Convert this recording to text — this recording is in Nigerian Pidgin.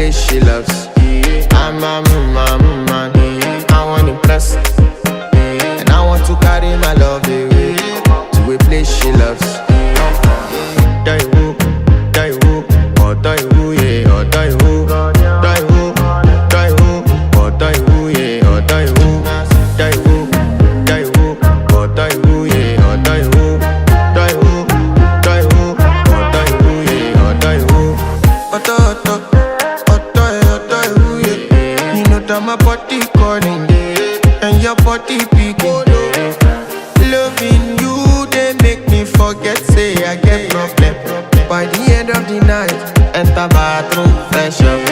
place she loves. I'm a man, I want impress, and I want to carry my love away to a place she loves. Die who, or die who, yeah, or die who, die who, or die who, yeah, or die who, or die who, yeah, or die who, or die who, yeah, or die who. You know that my body calling, and your body picking. Loving you, they make me forget, say I get problem. By the end of the night, enter bathroom, fresh up.